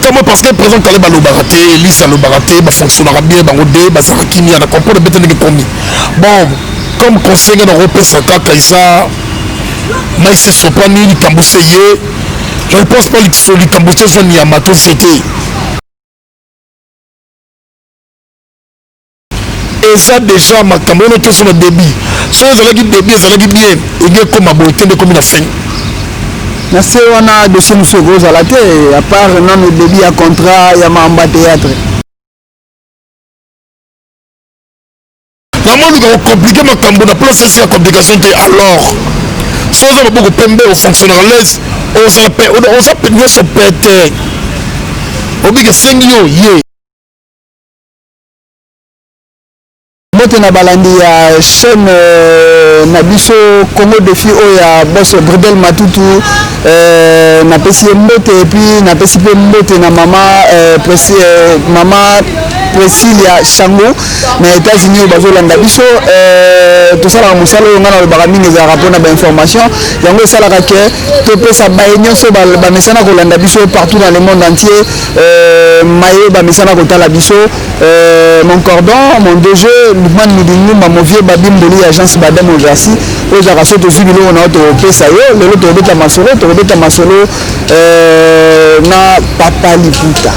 Comment parce que le président Caleb a le baraté, Lisa le baraté, va fonctionner bien, va roder, va s'arraquiner, on a compris le béton de commis. Bon, comme conseiller européen, ça Kaisa, mais c'est Sopani, il Cambousseye. Je ne pense pas que les Cambousseye sont ni à ma société. Et ça déjà, ma Cameroun est sur le débit. Si vous avez débit, vous avez bien, il y a comme à beauté de comme la fin. Merci, on a dossier nous secours à la tête, à part non le débit à contrat, il y a ma théâtre. Vraiment, nous avons compliqué ma Cameroun, la place c'est la complication alors. Si vous avez beaucoup de PMB aux fonctionnaires à l'aise, on s'appelle mieux se péter. On dit que 5 yo, yeah. Na balandi ya chaîne Nabiso Congo Défi oya boss Bredel Matutu na pesi mbote et puis na pesi mbote na maman Priscilla Chango na États-Unis bazolanda biso tout ça la musala ngana le baramingi za rapport na ba information yango ça la ke to pesa ba nyonso ba mesana ko landa biso partout dans le monde entier maye ba mesana ko tala biso mon cordon mon DG Lukman Midingu mon vieux Babimboli agence Badam Ojasi aux araso to zubilo on a to pesa yo le to beta masolo na Papa Liputa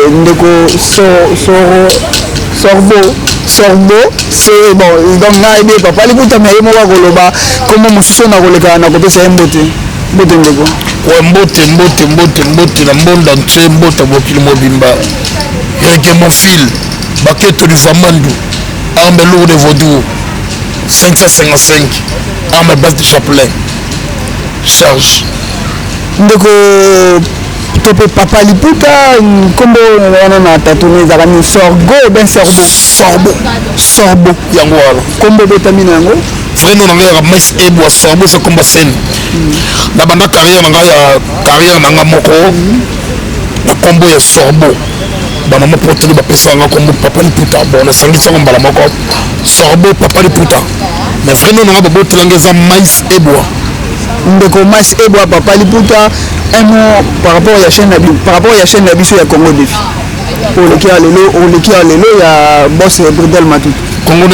ndeko sorbo c'est bon donc na ide Papa Liputa mais mo wa koloba comme mususu na koleka na kopesa mbote ndeko ouais mbote na monde entier mbote bokili mobimba yeke mon fil baketo du Famandu arme lourd de Vaudou 555 arme base de chapelet charge ndeko tope Papa Liputa kombo wana na tatoué za kani sorbo yango wala kombo betamina yango frère non nga mais ebo sorbo c'est comme scène na banda carrière nanga moko na kombo ya sorbo bana mo porter ba pesa nga kombo Papa Liputa bon na sangi sango mbala moko sorbo Papa Liputa mais frère non nga bo telanga za mais ebo ndeko mais ebo Papa Liputa un mot par rapport à la chaîne Nabiso ya Congo Défi pour le ya boss Bredel Matutu Congo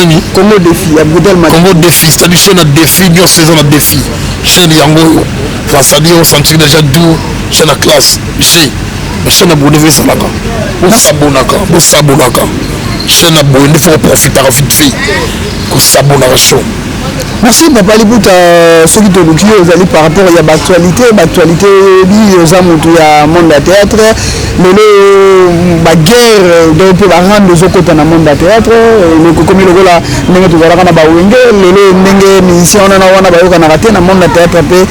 Défi ya Bredel Matutu Congo Défi c'est-à-dire chaîne à défi bien saison à défi chaîne yango face à dire on sentit déjà d'où chaîne à classe j'ai chaîne à Bredel Salaka au sabonaka chaîne à Bredel faut profiter à vite fait au sabonaka show. Merci Papa Liputa ce qui te dit aux par rapport à l'actualité bi aux amours ya monde de théâtre la guerre donc pour la rendre aux côtés dans monde de théâtre le comme le la ndenge tozalaka na ba wenge lelo ndenge musicien na wana ba yoka na raté na monde de théâtre pe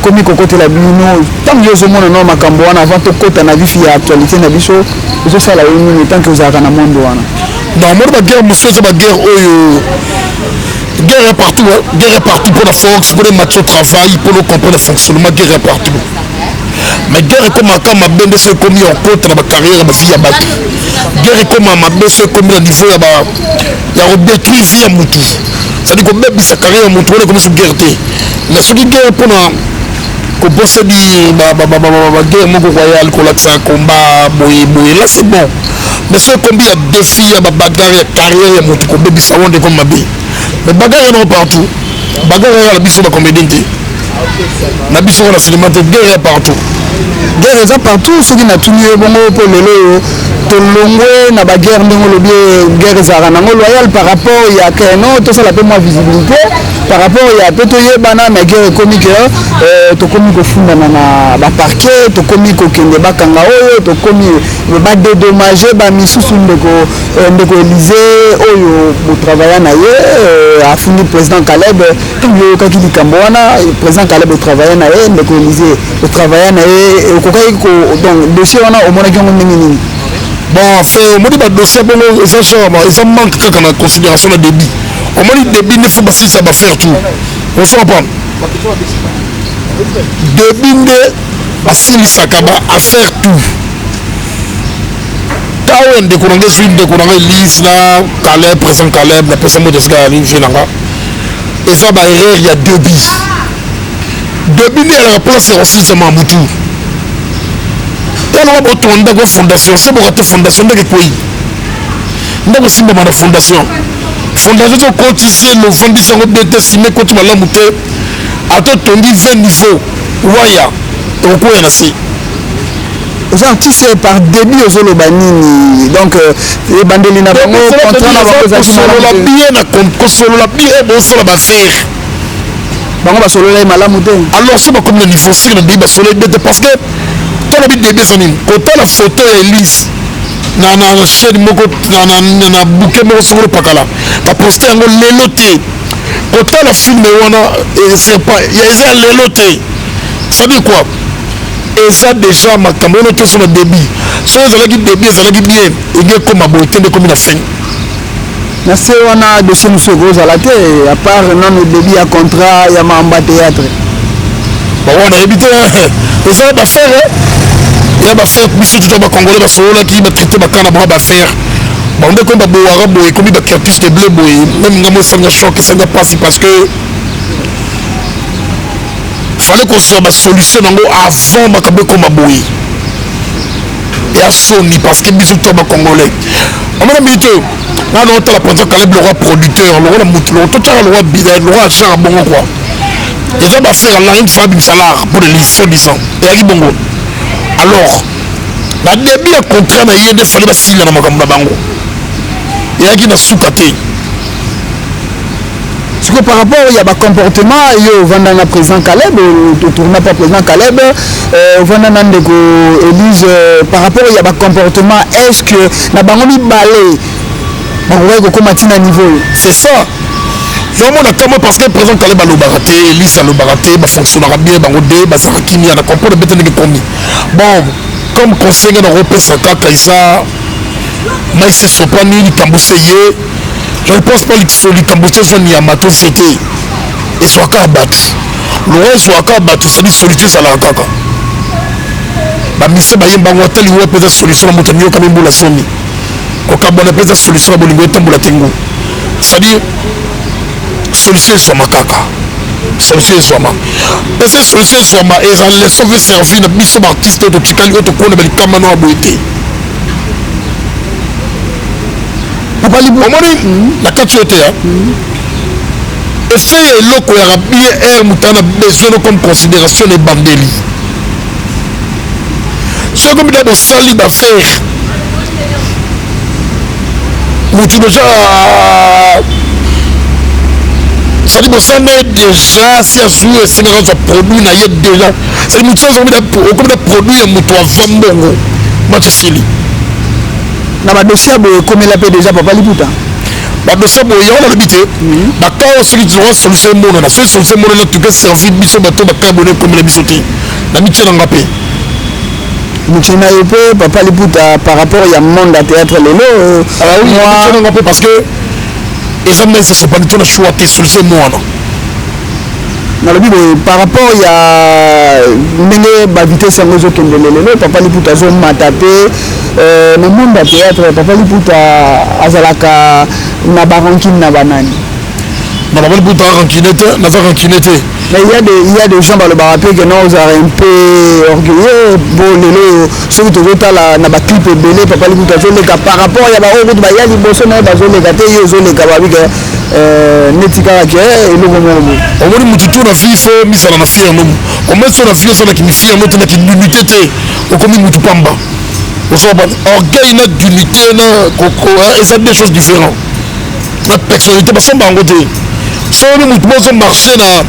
comme côté la bino tant que zo mona no makambo wana avant to kota na vie ya actualité na biso zo sala une tant que ozalaka na monde wana dans monde ba guerre monsieur c'est ba guerre oyo guerre est partout pour la force, pour les matchs au travail, pour le comprendre le fonctionnement, guerre est partout. Mais guerre est comme quand ma bende se commis en contre la carrière ma fille à battre. Guerre est comme ma bende se commis au niveau il y a détruit vie à Moutou. Ça dit que même sa carrière à Moutou, on est comme sur guerre. Mais ce qui guerre pour que bosser dit guerre mon royal qu'on l'accès à combat boy là c'est bon. Mais ce combien de défis à ma bagarre carrière à Moutou comme bébé ça on est comme ma bille. Mais bagarre non partout. Bagarre la biso ba comédien. Na biso la cinéma de guerre partout. Guerre est partout, ce qui n'a tout lieu bon pour le tolongwe na ba guerre ndongo lobi guerre zara nango loyal par rapport il y a que non tout ça la peu moins visibilité par rapport il y a peut être bana na guerre comique to komi ko funda na ba parquet to komi ko kende ba kanga oyo to komi ba dédommager ba misusu ndeko Élysée oyo bo travailler na ye a fini président Caleb yo kaki likambo wana président Caleb o travailler na ye ndeko Élysée o travailler na ye ko kai ko donc dossier wana o mona ngongo nini. Bon, fait, on dit que le dossier, ils ont manqué quand on a considération de débit. On dit que le débit ne faut pas si ça va faire tout. On s'en prend. Débit ne assis sakaba à faire tout. Quand on découvre Lise, Caleb, président Caleb, la personne de ce gars, et ça, il y a deux billes. Deux billes, elle remplace aussi seulement Moutou. ya na ba tonda go fondation c'est bon fondation de quoi ndako simba na fondation to cotiser le fondation go bete simé ko tu malamu te ato tongi 20 niveaux waya to ko yana si genre qui c'est par début aux Olobanini donc les bandeli na bango contrat na bango za solo la bien na ko solo la bien bon solo ba faire bango ba solo la malamu te alors c'est pas comme le niveau sur le ba solo bete parce que to la bidé besonin ko to la photo ya Elise na chaîne moko na bouquet moko solo pakala ba poster ngo lelo te ko to la film wana c'est pas il y a lelo te ça dit quoi et ça déjà ma caméra tout sur le débit so ezalaki débit ezalaki bien enge koma boye te nde komi na fin na se wana dossier mosuku ozala te à part nano débit ya contrat ya mamba théâtre bango nayebi te ezala baffaire ya baffaire biso tuta bacongolais basololaki batraité bakana bango baffaire bango nde komi babowara boye komi bacartiste de bleu boye même ngambo esanga choc esanga pasi parce que fallait qu'on soit ma solution avant ma kabé comme aboui et à Sony parce que bisous toi congolais on m'a dit là on a la présence Caleb le roi producteur le roi la mouton tout le roi bidé le roi cher bon quoi et ça va faire là une fois du salaire pour les lycées disant et à bongo alors la début le contrat na yende fallait pas signer na makambo bango et à qui na soukaté parce que par rapport il y a un comportement yo vendana président Caleb tu tourna pas président Caleb vendana ndeko Elise par rapport il y a un comportement est-ce que na bango mi balé bango ko matina niveau c'est ça vraiment na kama parce que président Caleb a le baraté Elise a le baraté ba fonctionnera bien bango de ba sakini na comprendre bête ndeke komi bon comme conseiller na repesa kaka isa mais c'est sopani ni kambuseye je ne pense pas que les Cambodgiens sont mis à ma société et soit qu'à battre le roi soit qu'à battre c'est une solution à la kaka bah mise bah yemba ngwa tali ouais peut-être solution à mon tamio comme une boule à soni quand on a peut-être solution à bolingo tamboula tengo c'est-à-dire solution soit ma kaka solution soit ma parce que solution soit ma et ça les sauver servir na biso artiste de tukali auto kona bali kamano aboité papa libo moni la katuete effet eloko ya bien mutana besoin comme considération les bandeli ce comme d'abord sali d'affaires mutu déjà ça dit bon ça n'est déjà si à jouer c'est quand on produit na y déjà c'est mutu ça comme de produire mutu avant bongo match sili na ba dossier boye comme la paix déjà papa liputa ba dossier boye on a l'habité ba ka aussi qui doit solution mona na solution mona na tout cas servir biso bato ba ka bonner comme la bisoti na mitia na ngapé mutina yope papa liputa par rapport il y a monde à théâtre lelo ah oui moi ngapé parce que et ça mais c'est pas du tout la choix tes solution mona na le bible par rapport il y a ndenge ba vitesse ngo zo kende lelo papa liputa zo matape le monde à théâtre papa liputa azalaka na barankine na banani na papa liputa rankinete na rankinete mais il y a des gens dans le barapé que non vous avez un peu orgueilleux bon lelo ceux qui te la na ba clip belé papa liputa zo leka par rapport il y a ba route ba ya liboso na ba zo leka te yo zo leka ba bika netika ke eloko moko omoni mutu tu na fifo misala na fier nomu ometso na fifo sana kimi fier note na kinunité te okomi mutu pamba orgueil na d'unité na koko et ça des choses différentes la personnalité parce qu'on bango te so ni mutu mozo marcher na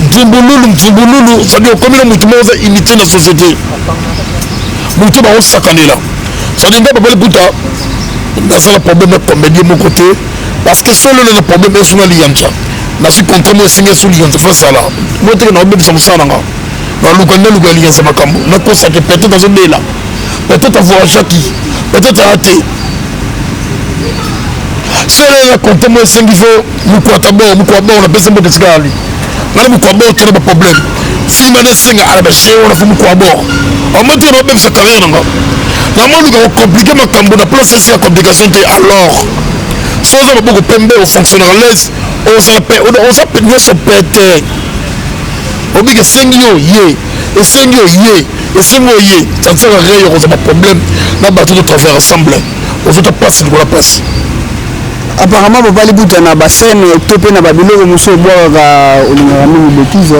mtumbululu ça dit comme le mutu mozo unité na société mutu ba osakane là ça dit ngaba bale puta dans ça le problème de comédie mon côté parce que solo le problème est sur l'alliance na si contre moi singa sur l'alliance face à là moi te na obedi ça nga na lukanda l'alliance makambo na ko ça que peut-être dans un là peut-être avoir Jackie peut-être raté c'est là contre moi singa faut nous quoi d'abord on a besoin de ça ali na mu quoi bon tu pas problème si ma singa ala ba chez on a fait quoi bon on monte na même sa carrière nga na moi nous compliquer makambo na place c'est la complication alors sans avoir beaucoup pembe au fonctionnaire l'aise on s'appelle nous se péter obi que sengio ye et sengio ye Et c'est moi, ça ne sert à rien, il y a un problème. Là, on travaille ensemble. On va passer de la place. Apparemment, papa les bouts na bassin, topé na babilo, on se boit une bêtise.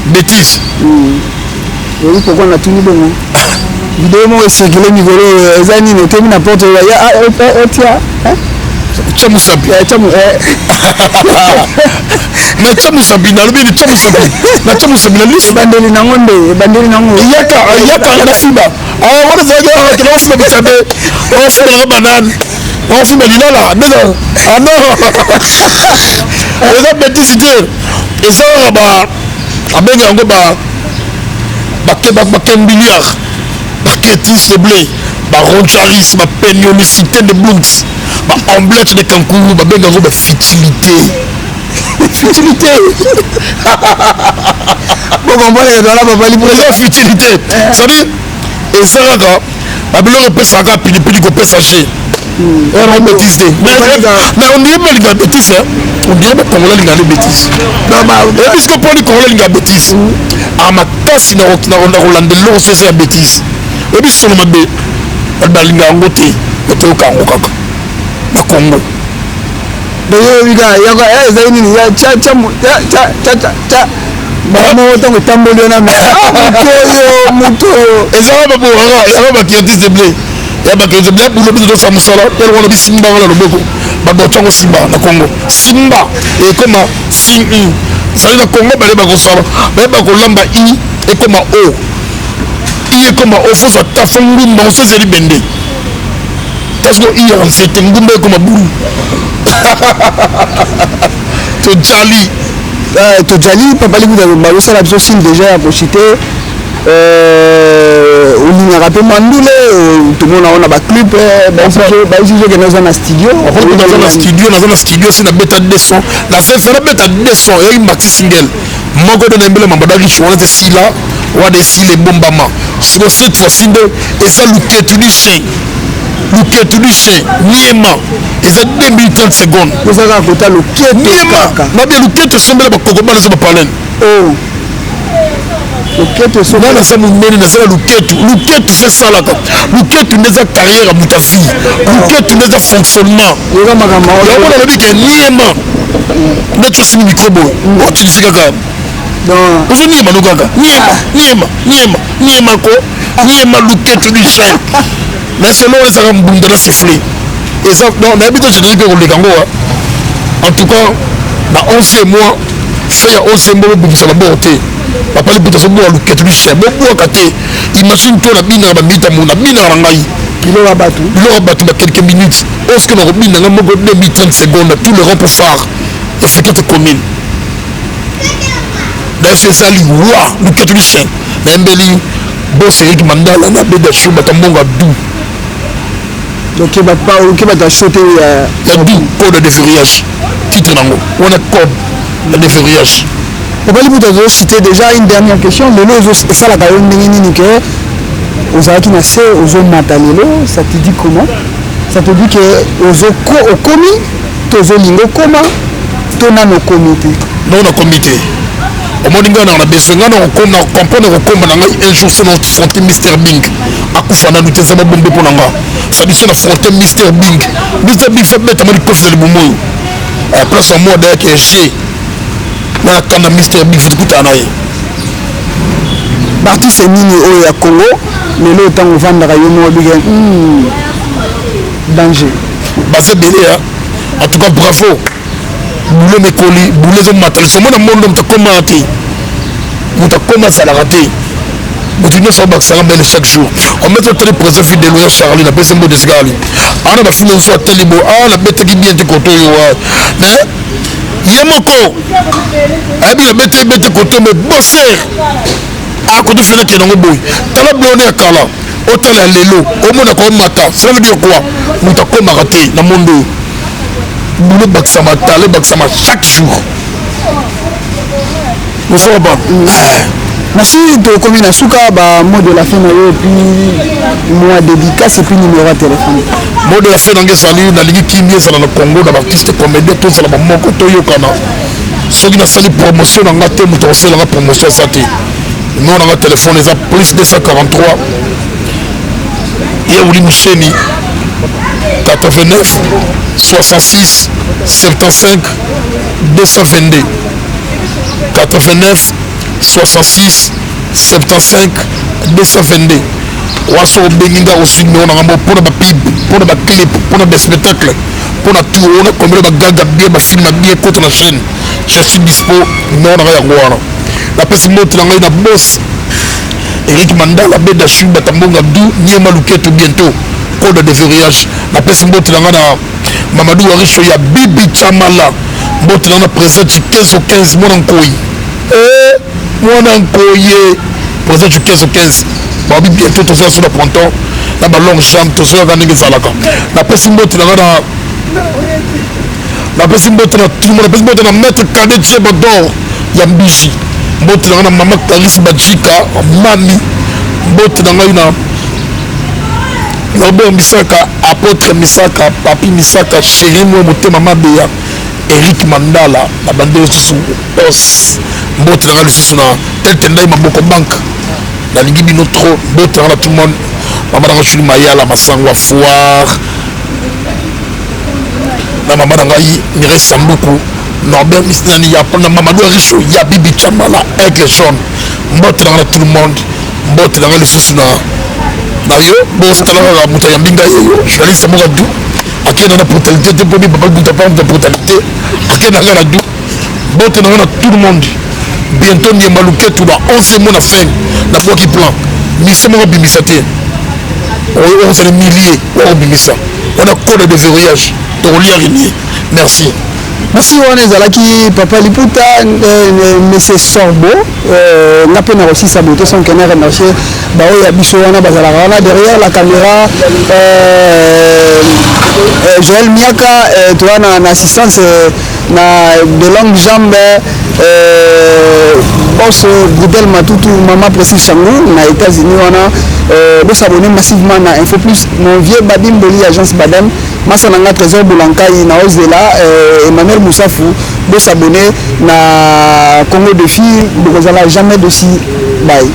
Bêtise. Oui, pourquoi on a tout mis bon. Vidéo moi c'est que les niveaux zani ne termine n'importe où. Tiens. Chamu sabi. Na chamu sabi na lobi chamu sabi. Na chamu sabi na lisi bandeli na ngombe, bandeli na ngombe. Yaka na simba. Ah wana zaga kila wafu bichabe. Wafu na banane. Wafu na lilala. Ndio. Ah non. Eza bêtise dire. Eza ba abenga yango ba bakembiliard. Baketis de blé. Baroncharis, ma pégnonicité de Blunks. Ma emblette de Kankourou, ma benga yango ba futilité. Futilité. Bon, on va aller dans la babali pour la futilité. Ça dit, et ça là, ma belle on peut s'arrêter puis qu'on peut s'acheter. On bêtise. Mais on dirait pas les bêtises. On dirait pas qu'on a les bêtises. Et puisque pour les qu'on a les bêtises, à ma tasse, on a Roland l'eau, c'est la bêtise. Et puis sur le mabé, elle va l'inga en côté, et tout au Congo. Na Congo. D'ailleurs, il y a Zaini, il y a tcha. Maman, autant que tamboli on a mis. Mutoyo. Et ça va pour il y a qui a des blés. Il y a qui des blés pour le but de sa musala. Il y a le simba dans le boko. Badochongo simba na Congo. Simba et comment Simi. Ça veut dire Congo balé bako sala. Balé bako lamba I et comment O. I et comment O faut ça tafongu non c'est libende. Parce que I en c'est ngumbe comme boulou. To jali. Tojali, papa les bouts de ça la signe déjà à Pochité. On a rappelé Mandoule, tout le monde a un clip, dans un studio. Dans un studio, c'est une bêta de son. La scène, c'est une bêta de son. Il y a une maxi single. Moi, je donne un peu de mambadari, je suis ici là, on a des les bombama. C'est cette fois-ci, et ça, le quai, tu dis chien. Le quai, tu dis chien. Niema. Et ça, 2 minutes 30 secondes. Vous avez raconté le quai, Niema. Mais bien, le quai, tu sembles à Kokoma, ça va parler. Oh. Luketu souvent na samu meni na sala luketu c'est ça là luketu neza carrière à mutafi luketu neza fonctionnement yoga magamba on a dit que niema na tu simi microbo o tu dis kaka non ozo niema no kaka niema ko niema luketu du chien mais selon les ça mbunda na siffler et ça non mais habitude je dis que le kango en tout cas na 11e mois fait ya 11e mois bibisa la bonté papa les putas bois le ketu chien bon bois katé imagine toi la bina ba mita mona bina rangai il aura battu dans quelques minutes est-ce que nous bina na mogo 2 minutes 30 secondes tout le rang pour phare et fait que commune là c'est ça li wa le ketu chien mais mbeli boss Eric Mandala na beda chou batambonga dou donc il va pas OK va t'acheter il y a dou code de déverrouillage titre nango on a code de déverrouillage. Papa les bouts cité déjà une dernière question. Le lot ça la carrière nini que aux araki na se aux matalelo ça te dit comment? Ça te dit que aux au commis tozo lingo comment tona no comité. Non no comité. Au moninga na besoin na on comprendre comment na un jour c'est notre frontier Mr Bing akufana nous tesa bombe pour nanga. Ça dit c'est la frontier Mr Bing. Mr Bing fait mettre mali coffre de bomoyo. Place en mode que j'ai na kana Mr Big Foot kutanaye Baptiste nini oyo ya Congo lelo tango vandaka yo mo biga danger base belé en tout cas bravo boulot mekoli boulot zo matal so mona mondo mtakoma ça la raté continuer ça ba ça belle chaque jour on met très présent fidèle de Charlie na pese mode sgali ana ba fino so telibo ana bete ki bien te koto yo mais yemoko abi na bete koto me bosser a koto fina ke nango boy tala blonde ya kala otala lelo omona ko mata ça veut dire quoi mutakoma raté na mondo boulot baksama tale baksama chaque jour vous savez pas merci de commune à Souka bah mot de la fin et puis moi dédicace et puis numéro de téléphone mot de la fin dans salut na ligi kimie ça dans le Congo dans artiste comédien tout ça dans moko to yokana soki na sali promotion na ngate muto sala la promotion ça te mais on a un téléphone les a plus 243 et Ouli Moucheni 89 66 75 222 89 66 75 222 waso benginga aussi mais on a un mot pour la pub pour la clip pour le spectacle pour la tour on a combien de gaga bien ma film bien contre la chaîne je suis dispo mais on a rien à voir la personne monte dans la boss Eric Mandala beda shuba tambonga du niema luketo bientôt code de verrouillage la personne monte dans la Mamadou Arisho ya Bibi Chamala monte dans la présente 15 au 15 mon enkoyi mon enkoyi présente 15 au 15 babi bientôt tout ça sur le ponton la longue jambe tout ça dans les salaka la personne monte dans la personne monte dans tout le monde la personne monte dans maître cadet Tchebador Yambishi mbote na mama Clarisse Bajika mami mbote na ngai na Robert Misaka apôtre Misaka papi Misaka chéri moi motema mabeya Eric Mandala na bande susu os mbote na ngai susu na tel tendai maboko banque na lingi bino trop mbote na tout le monde mama na chuli mayala masangwa foire na mama na ngai Mire Sambuku Norbert Misnani ya pona Mamadou Arisho ya Bibi Chamala avec les jeunes mbote na tout le monde mbote na le susu na yo bon c'est alors la mouta ya mbinga yo journaliste mo gadu akena na brutalité de bobi baba guta pas de brutalité akena na du mbote na tout le monde bientôt ni maluke tout dans 11 mois na fin na quoi qui plan mission mo bimisate on c'est des milliers on bimisa on a code de verrouillage to liarini merci. Merci on ezalaki Papa Liputa monsieur Sorbo n'a pas aussi saboté son canard marché ba oya biso wana bazala wana derrière la caméra Joël Miaka toi en assistance na de longues jambes boss Goudel Matutu maman Précise Changou na États-Unis wana de s'abonner massivement na Info Plus mon vieux Badim Boli agence Badem Massa Nanga Trésor Boulankai na Ozela Emmanuel Moussafou de s'abonner na Congo de filles de jamais de si bye.